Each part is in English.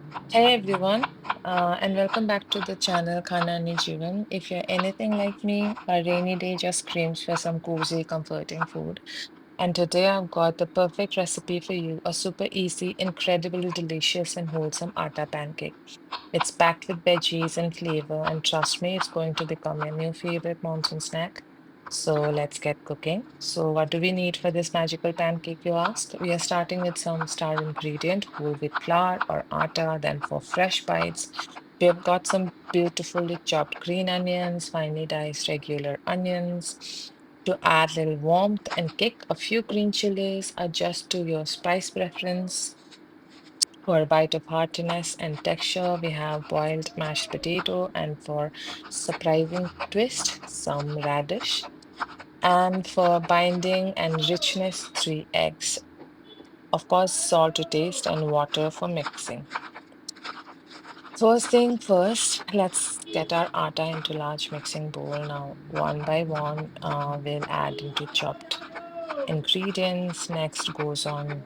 Hey everyone, and welcome back to the channel Khanani Jivan. If you're anything like me, a rainy day just screams for some cozy, comforting food. And today I've got the perfect recipe for you, a super easy, incredibly delicious and wholesome atta pancake. It's packed with veggies and flavor, and trust me, it's going to become your new favorite monsoon snack. So let's get cooking. So what do we need for this magical pancake, you ask? We are starting with some star ingredient, whole wheat flour or atta. Then for fresh bites, we have got some beautifully chopped green onions, finely diced regular onions. To add little warmth and kick, a few green chilies, adjust to your spice preference. For a bite of heartiness and texture, we have boiled mashed potato, and for surprising twist, some radish. And for binding and richness, 3 eggs. Of course, salt to taste and water for mixing. First thing first, let's get our atta into large mixing bowl. Now, one by one, we'll add into chopped ingredients. Next goes on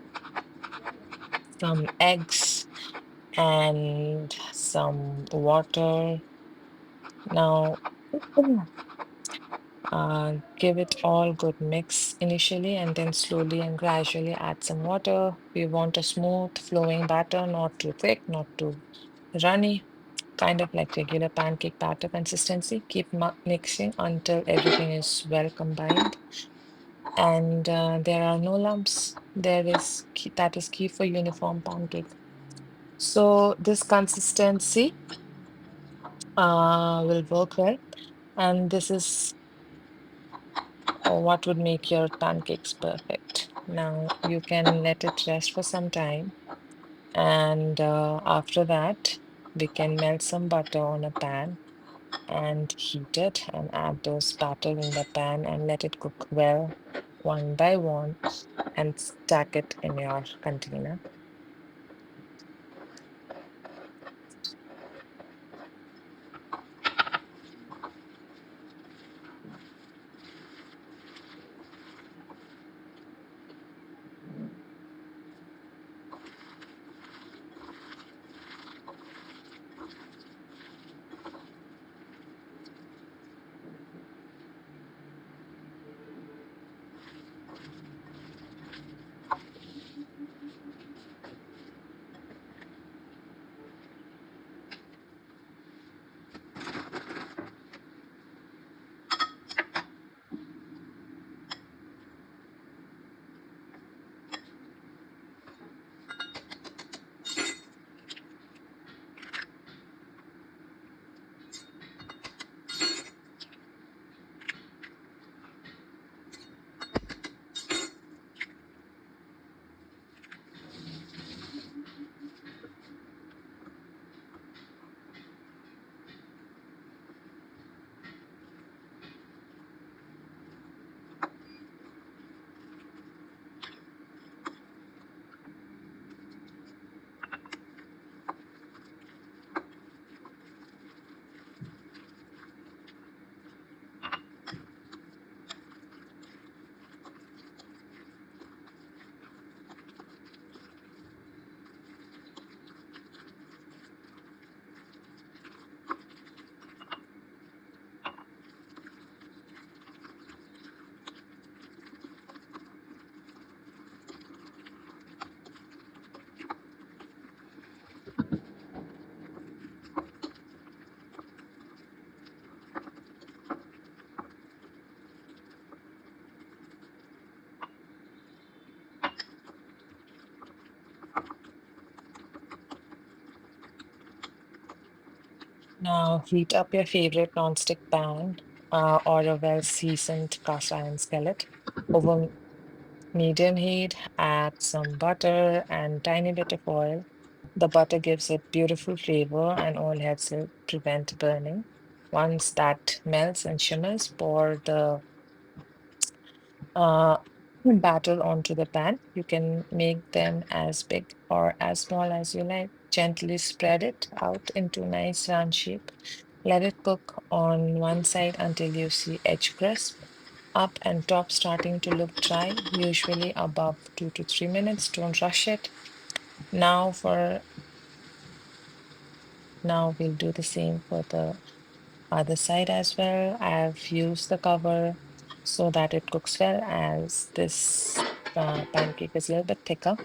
some eggs and some water. Now, give it all good mix initially and then slowly and gradually add some water. We want a smooth flowing batter, not too thick, not too runny, kind of like regular pancake batter consistency. Keep mixing until everything is well combined and there are no lumps. That is key for uniform pancake. So this consistency will work well. And this is what would make your pancakes perfect. Now you can let it rest for some time. And after that, we can melt some butter on a pan and heat it and add those batter in the pan and let it cook well one by one and stack it in your container. Now heat up your favorite nonstick pan or a well-seasoned cast iron skillet. Over medium heat, add some butter and tiny bit of oil. The butter gives it beautiful flavor and oil helps it prevent burning. Once that melts and shimmers, pour the uh, batter onto the pan. You can make them as big or as small as you like. Gently spread it out into nice round shape. Let it cook on one side until you see edge crisp, up and top starting to look dry, usually above 2 to 3 minutes. Don't rush it. Now for Now we'll do the same for the other side as well. I've used the cover so that it cooks well, as this pancake is a little bit thicker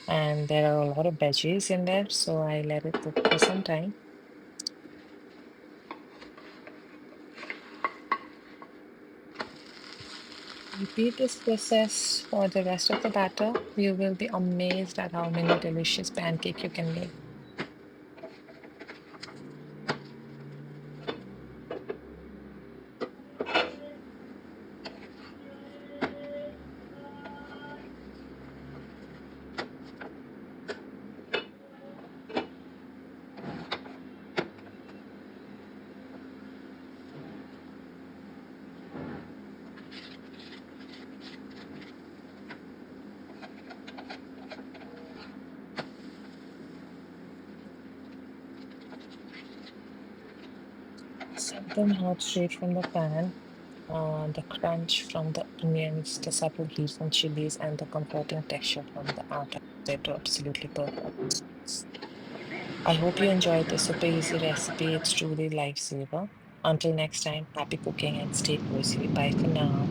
and there are a lot of veggies in there, so I let it cook for some time. Repeat this process for the rest of the batter. You will be amazed at how many delicious pancake you can make. Serve them hot straight from the pan. The crunch from the onions, the subtle heat from chilies, and the comforting texture from the atta. They're absolutely perfect. I hope you enjoyed this super easy recipe. It's truly lifesaver. Until next time, happy cooking and stay cozy. Bye for now.